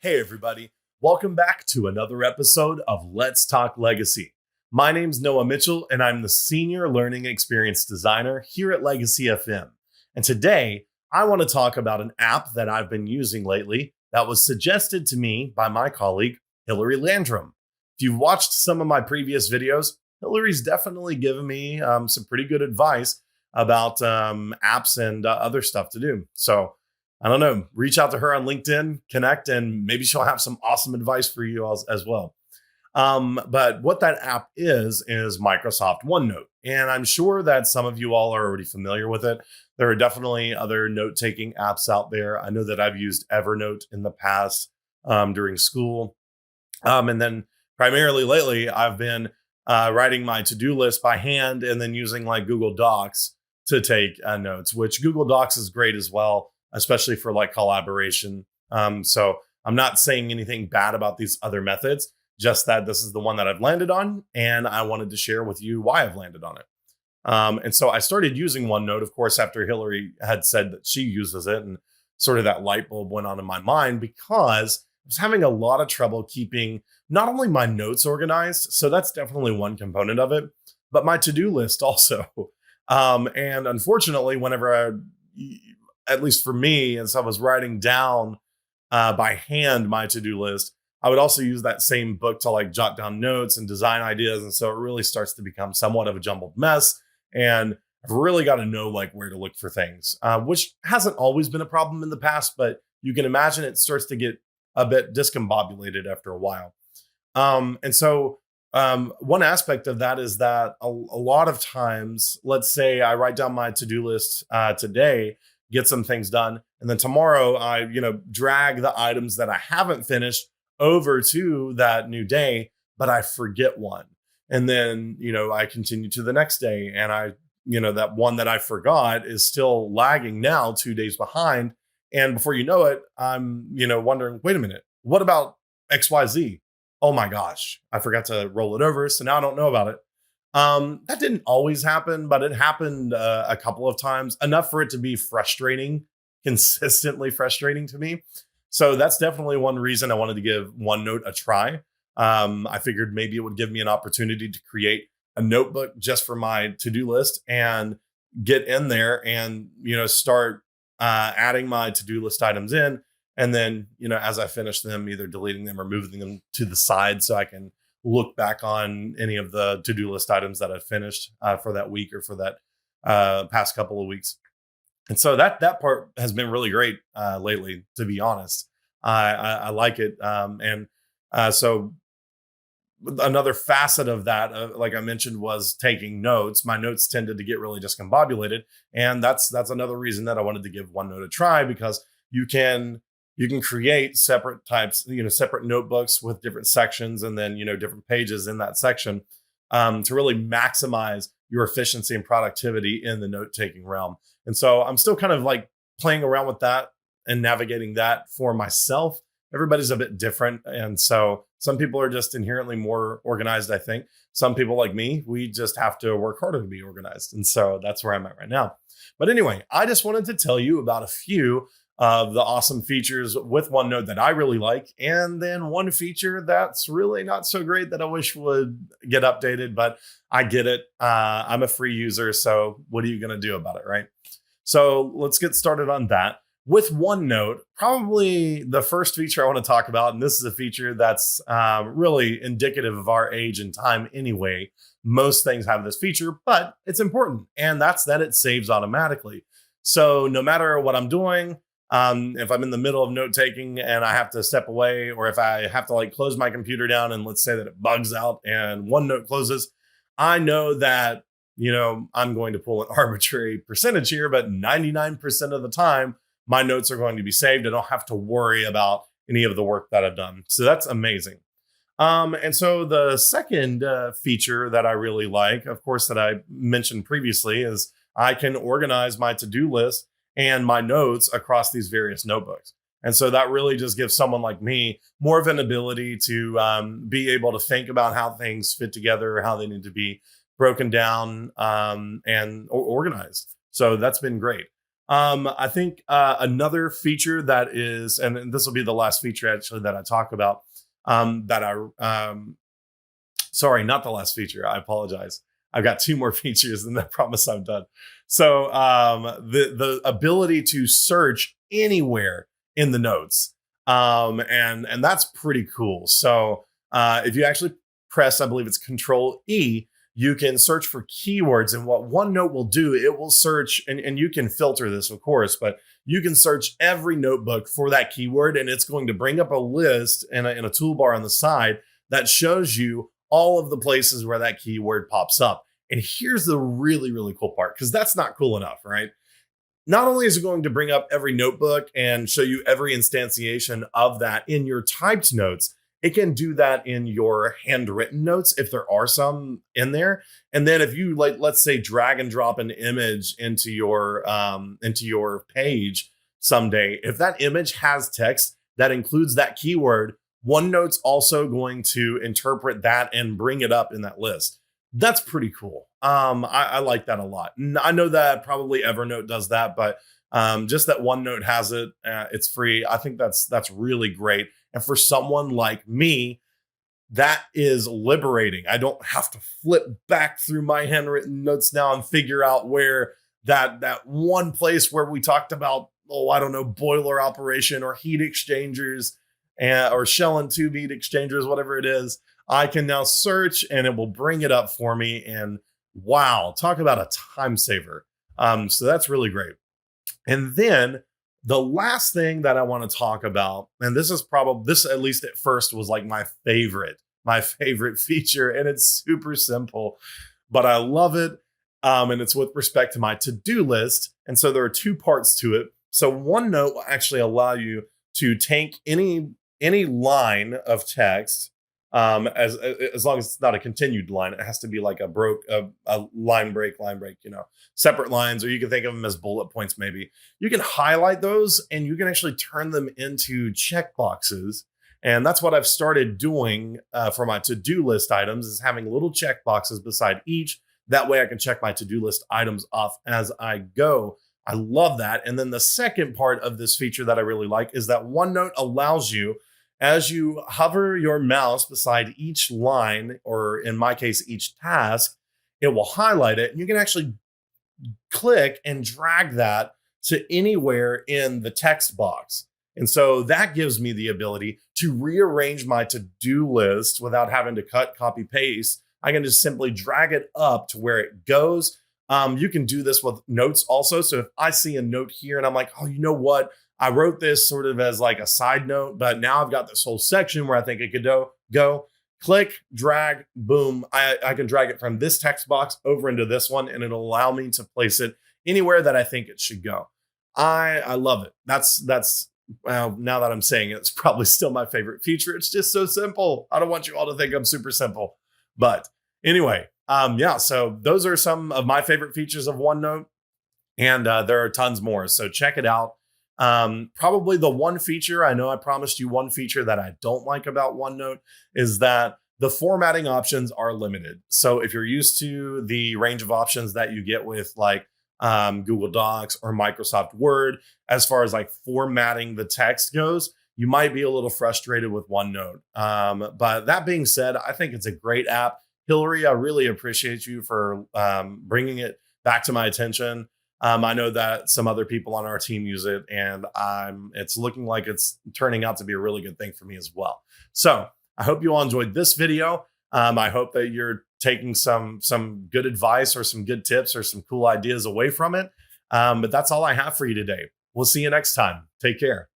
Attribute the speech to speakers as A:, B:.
A: Hey, everybody. Welcome back to another episode of Let's Talk Legacy. My name's Noah Mitchell, and I'm the Senior Learning Experience Designer here at Legacy FM. And today, I want to talk about an app that I've been using lately that was suggested to me by my colleague, Hillary Landrum. If you've watched some of my previous videos, Hillary's definitely given me some pretty good advice about apps and other stuff to do. So, I don't know, reach out to her on LinkedIn, connect, and maybe she'll have some awesome advice for you as well. But what that app is Microsoft OneNote. And I'm sure that some of you all are already familiar with it. There are definitely other note taking apps out there. I know that I've used Evernote in the past during school. And then primarily lately, I've been writing my to do list by hand and then using like Google Docs to take notes, which Google Docs is great as well, especially for like collaboration. So I'm not saying anything bad about these other methods, just that this is the one that I've landed on, and I wanted to share with you why I've landed on it. And so I started using OneNote, of course, after Hillary had said that she uses it, and sort of that light bulb went on in my mind because I was having a lot of trouble keeping not only my notes organized, so that's definitely one component of it, but my to-do list also. And unfortunately, whenever at least for me, as I was writing down by hand my to-do list, I would also use that same book to like jot down notes and design ideas. And so it really starts to become somewhat of a jumbled mess. And I've really got to know like where to look for things, which hasn't always been a problem in the past, but you can imagine it starts to get a bit discombobulated after a while. One aspect of that is that a lot of times, let's say I write down my to-do list today, get some things done, and then tomorrow I, drag the items that I haven't finished over to that new day, but I forget one. And then, I continue to the next day and that one that I forgot is still lagging now 2 days behind. And before you know it, I'm, wondering, wait a minute, what about XYZ? Oh my gosh, I forgot to roll it over. So now I don't know about it. That didn't always happen, but it happened a couple of times, enough for it to be frustrating, consistently frustrating to me. So that's definitely one reason I wanted to give OneNote a try. I figured maybe it would give me an opportunity to create a notebook just for my to-do list and get in there and, start adding my to-do list items in. And then, as I finish them, either deleting them or moving them to the side so I can look back on any of the to-do list items that I've finished for that week or for that past couple of weeks. And so that part has been really great lately, to be honest. I like it. So another facet of that, like I mentioned, was taking notes. My notes tended to get really discombobulated. And that's another reason that I wanted to give OneNote a try, because you can create separate types, separate notebooks with different sections and then, different pages in that section to really maximize your efficiency and productivity in the note-taking realm. And so I'm still kind of like playing around with that and navigating that for myself. Everybody's a bit different. And so some people are just inherently more organized, I think. Some people like me, we just have to work harder to be organized. And so that's where I'm at right now. But anyway, I just wanted to tell you about a few of the awesome features with OneNote that I really like. And then one feature that's really not so great that I wish would get updated, but I get it. I'm a free user, so what are you going to do about it, right? So let's get started on that. With OneNote, probably the first feature I want to talk about, and this is a feature that's really indicative of our age and time anyway. Most things have this feature, but it's important, and that's that it saves automatically. So no matter what I'm doing, if I'm in the middle of note taking and I have to step away, or if I have to like close my computer down and let's say that it bugs out and OneNote closes, I know that, I'm going to pull an arbitrary percentage here, but 99% of the time, my notes are going to be saved. I don't have to worry about any of the work that I've done. So that's amazing. And so the second feature that I really like, of course, that I mentioned previously, is I can organize my to-do list and my notes across these various notebooks. And so that really just gives someone like me more of an ability to be able to think about how things fit together, how they need to be broken down and organized. So that's been great. I think another feature that is, and this will be the last feature actually that I talk about, that sorry, not the last feature. I apologize. I've got two more features, and I promise I'm done. So the ability to search anywhere in the notes, and that's pretty cool. So if you actually press, I believe it's Control E, you can search for keywords. And what OneNote will do, it will search, and you can filter this, of course, but you can search every notebook for that keyword, and it's going to bring up a list in a toolbar on the side that shows you all of the places where that keyword pops up. And here's the really, really cool part, because that's not cool enough, right? Not only is it going to bring up every notebook and show you every instantiation of that in your typed notes, it can do that in your handwritten notes if there are some in there. And then if you, like, let's say, drag and drop an image into your page someday, if that image has text that includes that keyword, OneNote's also going to interpret that and bring it up in that list. That's pretty cool. I like that a lot. I know that probably Evernote does that, but just that OneNote has it, it's free. I think that's really great. And for someone like me, that is liberating. I don't have to flip back through my handwritten notes now and figure out where that one place where we talked about, oh, I don't know, boiler operation or heat exchangers or shell and tube heat exchangers, whatever it is. I can now search and it will bring it up for me. And wow, talk about a time saver. So that's really great. And then the last thing that I want to talk about, and this at least at first was like my favorite feature, and it's super simple, but I love it. And it's with respect to my to-do list. And so there are two parts to it. So OneNote will actually allow you to take any line of text, as long as it's not a continued line. It has to be like a line break, separate lines, or you can think of them as bullet points. Maybe you can highlight those and you can actually turn them into checkboxes. And that's what I've started doing for my to-do list items, is having little checkboxes beside each. That way I can check my to-do list items off as I go. I love that. And then the second part of this feature that I really like is that OneNote allows you, as you hover your mouse beside each line, or in my case, each task, it will highlight it. And you can actually click and drag that to anywhere in the text box. And so that gives me the ability to rearrange my to-do list without having to cut, copy, paste. I can just simply drag it up to where it goes. You can do this with notes also. So if I see a note here and I'm like, oh, you know what? I wrote this sort of as like a side note, but now I've got this whole section where I think it could go. Click, drag, boom. I can drag it from this text box over into this one, and it'll allow me to place it anywhere that I think it should go. I love it. That's well, now that I'm saying it, it's probably still my favorite feature. It's just so simple. I don't want you all to think I'm super simple. But anyway, yeah, so those are some of my favorite features of OneNote, and there are tons more. So check it out. Probably the one feature, I know I promised you one feature that I don't like about OneNote, is that the formatting options are limited. So if you're used to the range of options that you get with like Google Docs or Microsoft Word, as far as like formatting the text goes, you might be a little frustrated with OneNote. But that being said, I think it's a great app. Hillary, I really appreciate you for bringing it back to my attention. I know that some other people on our team use it, and it's looking like it's turning out to be a really good thing for me as well. So I hope you all enjoyed this video. I hope that you're taking some good advice or some good tips or some cool ideas away from it. But that's all I have for you today. We'll see you next time. Take care.